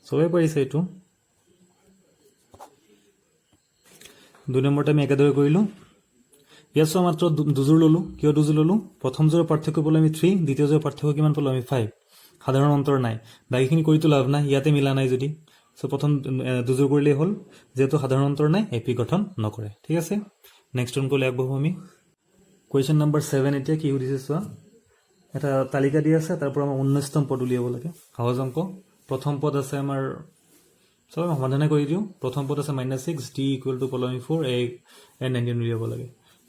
সবে পাৰিছে এটো দুই নম্বৰটা আমি একেদৰে কৰিলো ইয়াছ মাত্ৰ দুজোৰ ললো কিয় দুজোৰ ললো প্ৰথম জোৰৰ পাৰ্থক্য পালো আমি 3 দ্বিতীয় জোৰৰ পাৰ্থক্য কিমান পালো আমি 5 সাধাৰণ অন্তৰ নাই বাকিখিনি কৰিতো লাভ নাই ইয়াতে মিলা নাই যদি সো প্ৰথম দুজোৰ কৰিলে হল যেহেতু সাধাৰণ অন্তৰ নাই এপি গঠন নকৰে ঠিক আছে নেক্সট অংক লৈ আগবঢ়ো আমি কোৱেশ্চন নম্বৰ 7 এতিয়া কি সুধিছে চোৱা এটা তালিকা দিয়া আছে তাৰ পৰা আমাৰ 19তম পদ উলিয়াব লাগে সহজ অংক প্ৰথম পদ আছে আমাৰ সব সমাধান কৰি দিও প্ৰথম পদ আছে -6 d = পলমি 4 a n19 উলিয়াব লাগে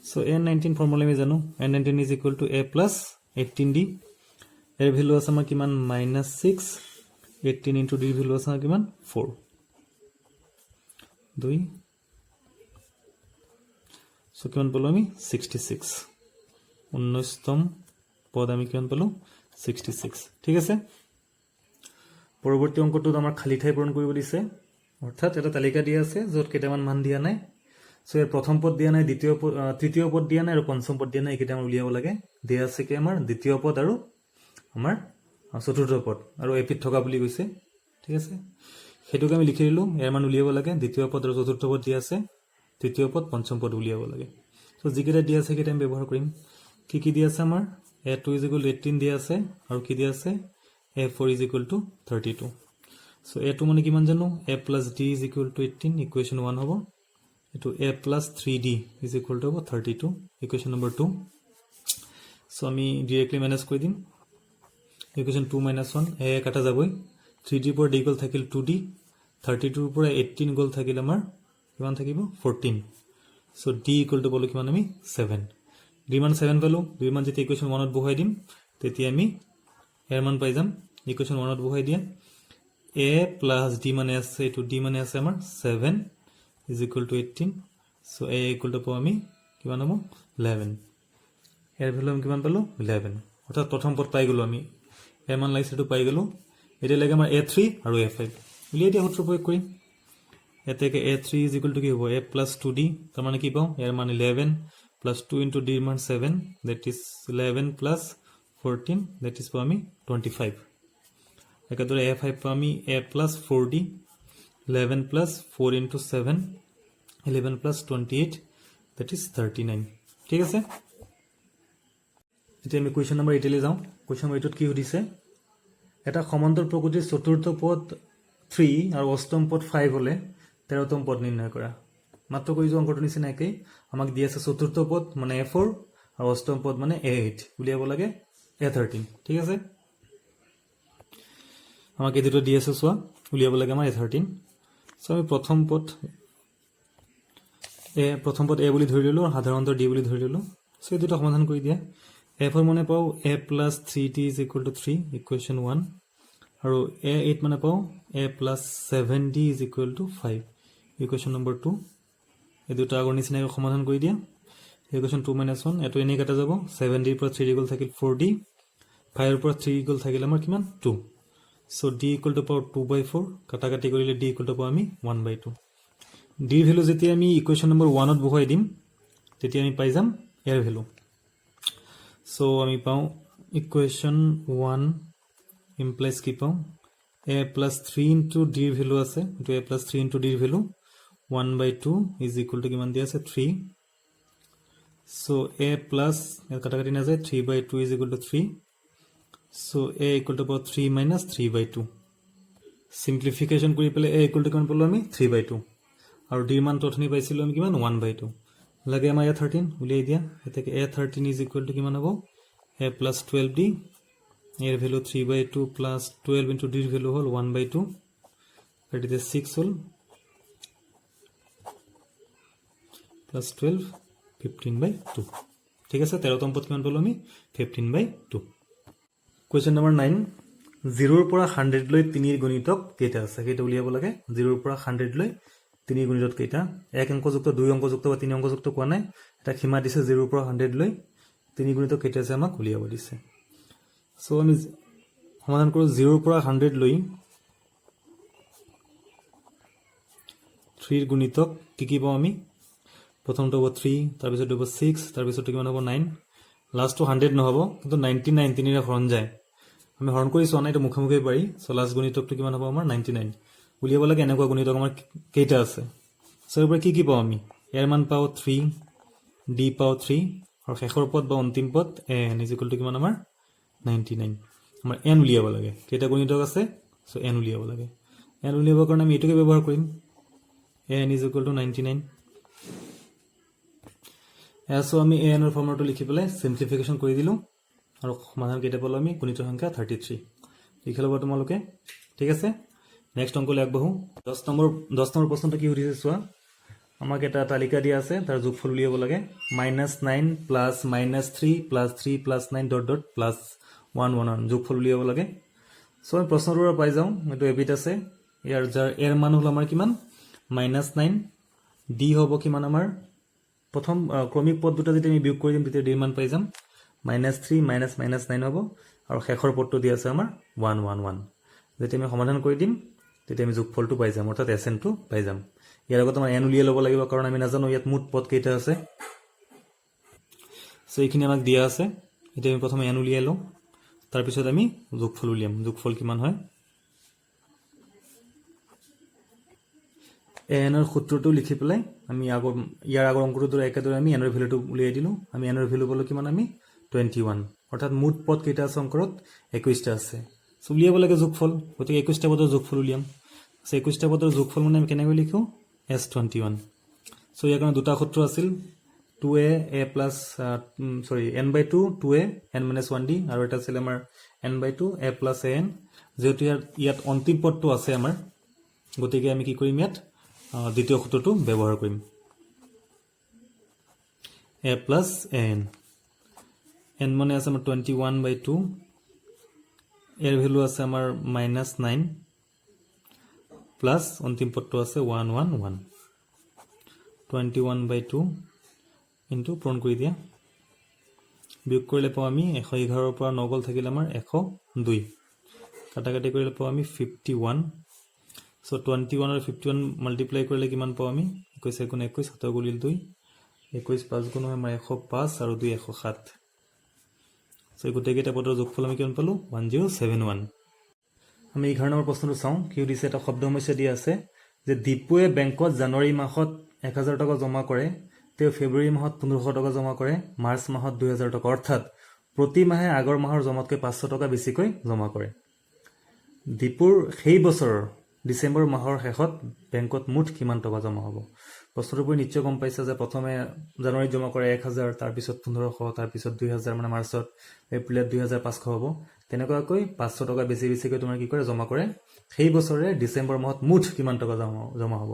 সো n19 ফৰ্মুলা আমি জানো n19 = a + 18d এৰ ভ্যালু আছে আমাৰ কিমান -6 18 into d ভ্যালু আছে কিমান 4 2 সো কিমান পালো আমি 66 19তম পদ আমি কিমান পালো 66 ঠিক আছে পৰৱৰ্তী অংকটোত আমাৰ খালি ঠাই পূৰণ কৰিব দিছে অৰ্থাৎ এটা তালিকা দিয়া আছে য'ত কেইটামান মান দিয়া নাই সো এর প্ৰথম পদ দিয়া নাই তৃতীয় পদ দিয়া নাই আৰু পঞ্চম পদ দিয়া নাই এইকেইটা আমাৰ উলিয়াব লাগে দিয়া আছে কি আমাৰ দ্বিতীয় পদ আৰু আমাৰ চতুৰ্থ পদ আৰু এপিত থকা বুলি কৈছে ঠিক আছে হেতুকে আমি লিখি দিলো এর মান উলিয়াব লাগে দ্বিতীয় পদ আৰু চতুৰ্থ পদ দিয়া আছে তৃতীয় পদ পঞ্চম পদ উলিয়াব লাগে সো যিকেইটা দিয়া আছে কেইটা আমি ব্যৱহাৰ কৰিম কি দিয়া আছে আমাৰ a2 = 18 দিয়া আছে আৰু কি দিয়া আছে a4 = 32 সো a2 মানে কিমান জানো a + d = 18 ইকুৱেশ্যন 1 হ'ব এটো a + 3d = 32 equation number 2 so আমি ডাইৰেক্টলি ম্যানেজ কৰি দিম ইকুৱেশ্যন 2 - 1 a কাটা যাবই 3d পৰ d গল থাকিল 2d 32 পৰ 18 গল থাকিল আমাৰ কিমান থাকিব 14 সো d = বলো কিমান আমি 7 d মান 7 পালো d মান যেতি ইকুৱেশ্যন 1 ত বহাই দিম তেতি আমি এৰ মান পাই যাম ইকুৱেশ্যন 1 ত বহাই দিয়া a + d মানে আছে এটো d মানে আছে আমাৰ 7 = 18 সো a = পাও আমি কিমান হ'ব 11 এর ভ্যালু আমি কিমান পালো 11 অর্থাৎ প্ৰথম পদ পাই গলো আমি এৰ মান লাগিছে এটো পাই গলো এটা লাগে আমাৰ a3 আৰু a5 উলিয়াই দিয়া সূত্ৰ প্ৰয়োগ কৰিম এতেকে a3 = কি হ'ব a + 2d তাৰ মানে কি পাও এর মান 11 + 2 into d মান 7 that is 11 + 14 that is পাও আমি 25 একেদৰে a5 পাও আমি a + 4d 11 + 4 into 7 11 + 28 that is 39 ঠিক আছে এতিয়া আমি কোৱেশ্চন নম্বৰ 8 লৈ যাও কোৱেশ্চন নম্বৰ 8 ত কি সুধিছে এটা সমান্তৰ প্ৰকৃতিৰ চতুৰ্থ পদ 3 আৰু অষ্টম পদ 5 হলে 13তম পদ নিৰ্ণয় কৰা মাত্ৰ কৈ যোৱা অংকটো নিচিনা একেই আমাক দিয়া আছে চতুৰ্থ পদ মানে a4 আৰু অষ্টম পদ মানে a8 উলিয়াব লাগে a13 ঠিক আছে আমাক এই দুটো দিয়া আছে চোৱা উলিয়াব লাগে আমাৰ a13 সো আমি প্ৰথম পদ a বুলি ধৰি ললো আৰু সাধাৰণ অন্তৰ d বুলি ধৰি ললো সো এই দুটো সমাধান কৰি দিয়া a4 মানে পাও a + 3d = 3 ইকুৱেশ্যন 1 আৰু a8 মানে পাও a + 7d = 5 ইকুৱেশ্যন নম্বৰ 2 এই দুটা আগৰ নিচিনাকৈ সমাধান কৰি দিয়া ইকুৱেশ্যন 2 - 1 এটো এনেই কাটা যাব 7d ৰ পৰা 3d গ'ল থাকিল 4d 5 ৰ পৰা 3 গ'ল থাকিল আমাৰ কিমান 2 সো d = পাৱাৰ 2/4 কাটা কাটি কৰিলে d = পাওঁ আমি 1/2 d ৰ ভ্যালু যেতিয়া আমি ইকুৱেশ্যন নম্বৰ 1 ত বহাই দিম তেতিয়া আমি পাই যাম এৰ ভ্যালু সো আমি পাওঁ ইকুৱেশ্যন 1 implies কি পাওঁ a plus 3 into d ৰ ভ্যালু আছে এটো a plus 3 into d ৰ ভ্যালু 1/2 is equal to কিমান দিয়া আছে 3 so a plus কাটা কাটি না যায় 3/2 is equal to 3 so a equal to 3 minus 3/2 simplification কৰি পেলে a equal to কিমান পালো আমি 3/2 আৰু d মান তথনি পাইছিলো আমি কিমান 1/2 লাগে আমাৰ a 13 উলিয়াই দিয়া এটাকে a 13 is equal to কিমান হ'ব a plus 12d এর ভ্যালু 3/2 plus 12 into d এর ভ্যালু হল 1/2 এটিতে 6 হল plus 12 15/2 ঠিক আছে 13 তম পদ কিমান পালো আমি 15/2 কোয়েশ্চন নম্বৰ 9 0 ৰ পৰা 100 লৈ 3 ৰ গণিতক কেইটা আছে কেইটা উলিয়াব লাগে 0 ৰ পৰা 100 লৈ 3 ৰ গণিতক কেইটা এক অংকযুক্ত দুই অংকযুক্ত বা তিনি অংকযুক্ত কোৱা নাই এটা সীমা দিছে 0 ৰ পৰা 100 লৈ 3 ৰ গণিতক কেইটা আছে আমাক উলিয়াব দিছে সো আমি সমাধান কৰো 0 ৰ পৰা 100 লৈ 3 ৰ গুণিতক কি পাওঁ আমি প্ৰথমটো হ'ব 3 তাৰ পিছত হ'ব 6 তাৰ পিছত কিমান হ'ব 9 লাষ্টটো 100 নহব কিন্তু 99 তিনিৰে হৰণ যায় আমি হৰণ কৰি চোৱা নাই এটা মুখে পাৰি সো লাষ্ট গুণিতকটো কিমান হ'ব আমাৰ 99 উলিয়াব লাগে এনেকুৱা গুণিতক আমাৰ কেইটা আছে সো এবাৰ কি পাওঁ আমি এৰ মান পাওঁ 3 d পাওঁ 3 আৰু শেষৰ পদ বা অন্তিম পদ n = কিমান আমাৰ 99 আমাৰ n উলিয়াব লাগে কেইটা গুণিতক আছে সো n উলিয়াব লাগে n উলিয়াবৰ কাৰণে আমি এটোকে ব্যৱহাৰ কৰিম n = 99 সো আমি n ৰ ফৰ্মুলাটো লিখি পেলাই সিম্পলিফিকেশন কৰি দিলো আৰু সমাধান কেইটা পালো আমি গুণিত সংখ্যা 33 লিখি লব তোমালোকে ঠিক আছে নেক্সট অংকলৈ আগবাঢ়ো 10 নম্বৰ প্ৰশ্নটো কি সুধিছে চোৱা আমাক এটা তালিকা দিয়া আছে তাৰ যোগফল উলিয়াব লাগে -9 plus -3 plus 3 plus 9 dot dot plus 1 1 1 যোগফল উলিয়াব লাগে সো আমি প্ৰশ্নটোৰ পাই যাওঁ এটো এবিট আছে ইয়াৰ যাৰ এৰ মান হল আমাৰ কিমান -9 d হ'ব কিমান আমাৰ প্ৰথম ক্ৰমিক পদ দুটা যদি আমি বিয়োগ কৰি দিম তেতিয়া d মান পাই যাম -3 -9 হ'ব আৰু শেষৰ পদটো দিয়া আছে আমাৰ 1 1 1 যেতিয়া আমি সমাধান কৰি দিম তেতিয়া আমি যোগফলটো পাই যাম অৰ্থাৎ SN টো পাই যাম ইয়াৰ আগত আমাৰ n উলিয়াই ল'ব লাগিব কাৰণ আমি নাজানো ইয়াত মুঠ পদ কেইটা আছে সো এইখিনি আমাক দিয়া আছে এতিয়া আমি প্ৰথমে n উলিয়াই লওঁ তাৰ পিছত আমি যোগফল উলিয়াম যোগফল কিমান হয় n ৰ সূত্ৰটো লিখি পেলাই আমি ইয়াৰ আগৰ অংকটোৰ দৰে একেদৰে আমি n ৰ ভ্যালুটো উলিয়াই দিলো আমি n ৰ ভ্যালু পালো কিমান আমি 21 অৰ্থাৎ মুঠ পদ কেইটা আছে অংকত 21টা আছে সো উলিয়াব লাগে যোগফল গতিকে 21টা পদৰ যোগফল উলিয়াম সো 21টা পদৰ যোগফল মানে আমি কেনেকৈ লিখো S21 সো ইয়াৰ কাৰণে দুটা সূত্ৰ আছিল 2a a plus n/2 2a n - 1d আৰু এটা আছিল আমাৰ n/2 a plus an যেহেতু ইয়াত অন্তিম পদটো আছে আমাৰ গতিকে আমি কি কৰিম ইয়াত দ্বিতীয় সূত্ৰটো ব্যৱহাৰ কৰিম a plus an n মানে আছে আমাৰ 21/2 এৰ ভ্যালু আছে আমাৰ -9 প্লাস অন্তিম পদটো আছে 1 1 1 21/2 ইনটু পূৰণ কৰি দিয়া বিয়োগ কৰিলে পাওঁ আমি 111 ৰ পৰা 9 গল থাকিলে আমাৰ 102 কাটাকাটি কৰিলে পাওঁ আমি 51 সো 21 আৰু 51 মাল্টিপ্লাই কৰিলে কিমান পাওঁ আমি 21 * 21 7 গুণিলে 2 21 5 গুণ হয় আমাৰ 105 আৰু 2 107 সো গোটেইকেইটা পদৰ যোগফল আমি কিমান পালো 1071 আমি 11 নম্বৰ প্ৰশ্নটো চাওঁ কি দিছে এটা শব্দ সমস্যা দিয়া আছে যে দীপুৱে বেংকত জানুৱাৰী মাহত 1000 টকা জমা কৰে তেওঁ ফেব্ৰুৱাৰী মাহত 1500 টকা জমা কৰে মাৰ্চ মাহত 2000 টকা অৰ্থাৎ প্ৰতি মাহে আগৰ মাহৰ জমাতকৈ 500 টকা বেছিকৈ জমা কৰে দীপুৰ সেই বছৰৰ ডিসেম্বৰ মাহৰ শেষত বেংকত মুঠ কিমান টকা জমা হ'ব প্ৰশ্নটোৰ পৰা নিশ্চয় গম পাইছা যে প্ৰথমে জানুৱাৰীত জমা কৰে 1000 তাৰ পিছত 1500 তাৰ পিছত 2000 মানে মাৰ্চত এপ্ৰিলত 2500 হ'ব তেনেকুৱাকৈ 500 টকা বেছিকৈ তোমাৰ কি কৰে জমা কৰে সেই বছৰে ডিসেম্বৰ মাহত মুঠ কিমান টকা জমা হ'ব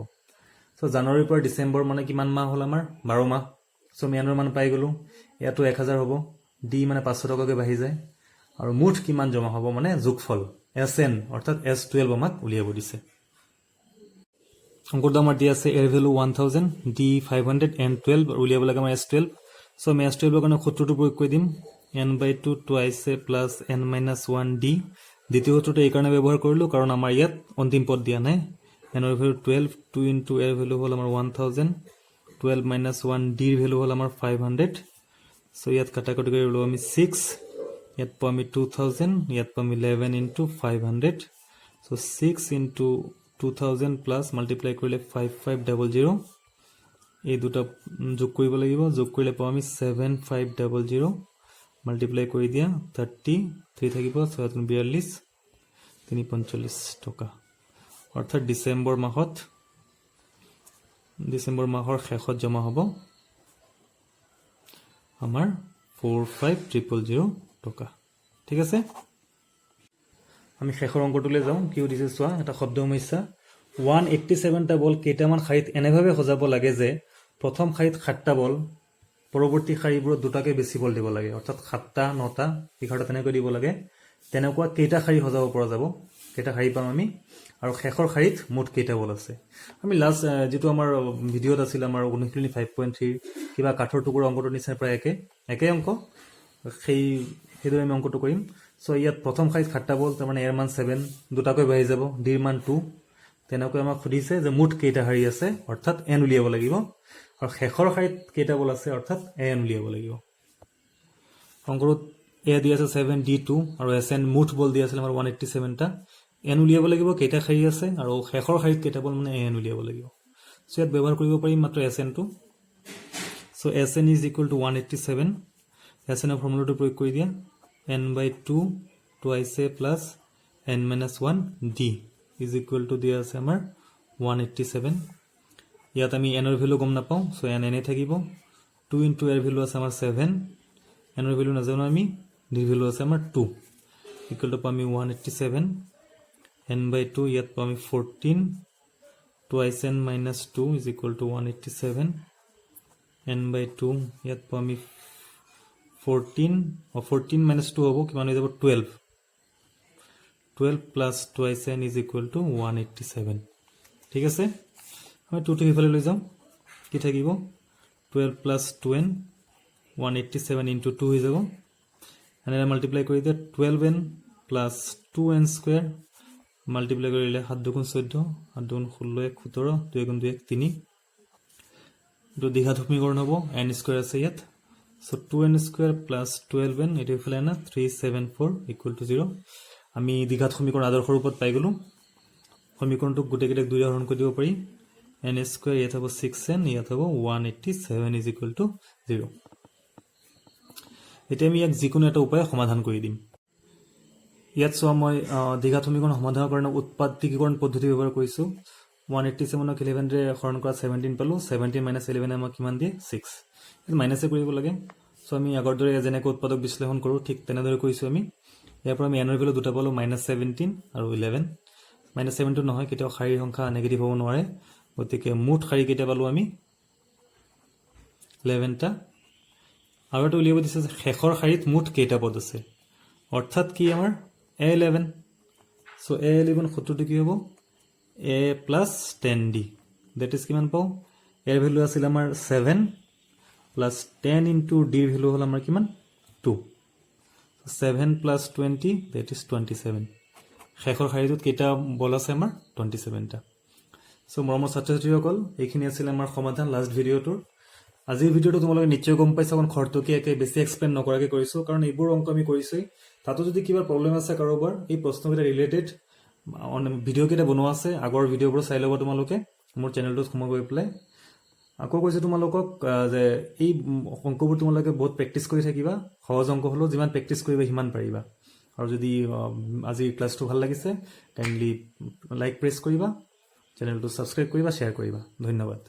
সো জানুৱাৰীৰ পৰা ডিসেম্বৰ মানে কিমান মাহ হ'ল আমাৰ 12 মাহ সো মেনৰ মান পাই গলো ইয়াতো 1000 হ'ব ডি মানে 500 টকাকৈ বাঢ়ি যায় আৰু মুঠ কিমান জমা হ'ব মানে যোগফল SN অৰ্থাৎ S12 আমাক উলিয়াব দিছে অংকটো আমাৰ দিয়া আছে এৰ ভেলু 1000 ডি 500 এন 12 আৰু উলিয়াব লাগে আমাৰ s12 সো আমি s12 ৰ কাৰণে সূত্ৰটো প্ৰয়োগ কৰি দিম n/2 twice a plus n - 1 d দ্বিতীয় সূত্ৰটো এই কাৰণে ব্যৱহাৰ কৰিলো কাৰণ আমাৰ ইয়াত অন্তিম পদ দিয়া নাই n ৰ ভেলু 12 2 ইনটু এৰ ভেলু হ'ল আমাৰ 1000 12 - 1 d ৰ ভেলু হ'ল আমাৰ 500 সো ইয়াত কাটাকাটি কৰি ললো আমি 6 ইয়াত পাম আমি 2000 ইয়াত পাম 11 into 500 so 6 into 2000 plus multiply কৰিলে 5500 এই দুটা যোগ কৰিব লাগিব যোগ কৰিলে পাম আমি 7500 মাল্টিপ্লাই কৰি দিয়া 30 3 থাকিব 42 345 টকা অৰ্থাৎ ডিসেম্বৰ মাহৰ শেষত জমা হ'ব আমাৰ 45000 টকা ঠিক আছে আমি শেষৰ অংকটোলৈ যাওঁ কি দিছে চোৱা এটা শব্দ সমস্যা 187টা বল কেইটামান শাৰীত এনেভাৱে সজাব লাগে যে প্ৰথম শাৰীত 7টা বল পৰৱৰ্তী শাৰীবোৰত দুটাকে বেছি বল দিব লাগে অৰ্থাৎ 7টা 9টা 11টা তেনেকৈ দিব লাগে তেনেকুৱা কেইটা শাৰী সজাব পৰা যাব কেইটা শাৰী পাম আমি আৰু শেষৰ শাৰীত মুঠ কেইটা বল আছে আমি লাষ্ট যেটো আমাৰ ভিডিঅ'ত আছিল আমাৰ 5.3 কিবা কাঠৰ টুকুৰা অংকটো নিচিনা প্ৰায় একে অংক সেইদৰে আমি অংকটো কৰিম সো ইয়াত প্ৰথম শাৰীত 7টা বল তাৰ মানে এৰ মান 7 দুটাকৈ বাঢ়ি যাব ডিৰ মান 2 তেনেকৈ আমাক সুধিছে যে মুঠ কেইটা শাৰী আছে অৰ্থাৎ n উলিয়াব লাগিব আৰু শেষৰ শাৰীত কেইটা বল আছে অৰ্থাৎ n উলিয়াব লাগিব অংকটোত এ দিয়া আছে 7 d2 আৰু sn মুঠ বল দিয়া আছিল আমাৰ 187টা n উলিয়াব লাগিব কেইটা শাৰী আছে আৰু শেষৰ শাৰীত কেইটা বল মানে n উলিয়াব লাগিব সো ইয়াত ব্যৱহাৰ কৰিব পাৰিম মাত্ৰ sn টো সো sn = 187 sn ৰ ফৰ্মুলাটো প্ৰয়োগ কৰি দিয়া n/2 twice a plus n - 1 d = দিয়া আছে আমাৰ 187 ইয়াত আমি n ৰ ভ্যালু গম নাপাওঁ সো n এনে থাকিব 2 ইনটু এৰ ভ্যালু আছে আমাৰ 7 n ৰ ভ্যালু নাজানো আমি d ৰ ভ্যালু আছে আমাৰ 2 = আমি 187 n/2 ইয়াত পাম আমি 14 টুৱাইস n - 2 = 187 n/2 ইয়াত পাম আমি 14 - 2 হ'ব কিমান হৈ যাব 12 প্লাস টুৱাইস n = 187 ঠিক আছে আমি 2 টো ইফালে লৈ যাম কি থাকিব 12 প্লাস 2n 187 into 2 হৈ যাব এনে মাল্টিপ্লাই কৰি দিয়া 12n plus 2n square multiply কৰিলে 7 2 14 7 2 16 17 2 2 2 3 তো দ্বিঘাত সমীকৰণ হ'ব n স্কয়ার আছে ইয়াত so 2n square plus 12n এটো ইফালে না 374 = 0 আমি দ্বিঘাত সমীকৰণ আদৰ্শ ৰূপত পাই গলো সমীকৰণটো গুটেকেইটাক দুই হৰণ কৰি দিব পাৰি n স্কয়ার ইয়াত হ'ব 6n ইয়াত হ'ব 187 = 0 এটা আমি এক যিকোনো এটা উপায় সমাধান কৰি দিম ইয়াত সো মই দ্বিঘাত সমীকৰণ সমাধানৰ কাৰণে উৎপাদকীকৰণ পদ্ধতি ব্যৱহাৰ কৰিছো 187 ক 11 ৰে হৰণ কৰা 17 পালো 17 - 11 আমাক কিমান দিয়ে 6 এটা মাইনাসে কৰিব লাগে সো আমি আগৰ দৰে যেনেকৈ উৎপাদক বিশ্লেষণ কৰো ঠিক তেনেদৰে কৰিছো আমি ইয়াৰ পৰা আমি n ৰ ভ্যালু দুটা পালো -17 আৰু 11 -7 টো নহয় কেতিয়াও শাৰীৰ সংখ্যা নেগেটিভ হ'ব নোৱাৰে গতিকে মুঠ শাৰী কেইটা পালো আমি 11টা আৰু এটা উলিয়াব দিছে যে শেষৰ শাৰীত মুঠ কেইটা পদ আছে অৰ্থাৎ কি আমাৰ a11 সো a11 সূত্ৰটো কি হ'ব a plus 10d that is কিমান পাও এৰ ভ্যালু আছিল আমাৰ 7 plus 10 into d ৰ ভ্যালু হল আমাৰ কিমান 2 7 plus 20 that is 27 শেষৰ শাৰীটোত কেইটা বল আছে আমাৰ 27টা সো মৰমৰ ছাত্ৰ-ছাত্ৰীসকল এইখিনি আছিল আমাৰ সমাধান লাষ্ট ভিডিওটোৰ আজিৰ ভিডিওটো তোমালোকে নিশ্চয় গম পাইছা কোন খৰতকীয়াকৈ বেছি এক্সপ্লেইন নকৰাকে কৰিছো কাৰণ এইবোৰ অংক আমি কৰিছো তাতো যদি কিবা প্ৰবলেম আছে কাৰোবাৰ এই প্ৰশ্নকেইটা ৰিলেটেড ভিডিও কেইটা বনোৱা আছে আগৰ ভিডিওবোৰ চাই ল'ব তোমালোকে মোৰ চেনেলটোত সোমাই গৈ প্লে আকৌ কৈছো তোমালোকক যে এই অংকবোৰ তোমালোকে বহুত প্ৰেক্টিস কৰি থাকিবা সহজ অংক হলো যিমান প্ৰেক্টিস কৰিবা হিমান পাৰিবা আৰু যদি আজি ক্লাসটো ভাল লাগিছে কাইন্ডলি লাইক প্ৰেছ কৰিবা চেনেলটো সাবস্ক্ৰাইব কৰিবা শেয়াৰ কৰিবা ধন্যবাদ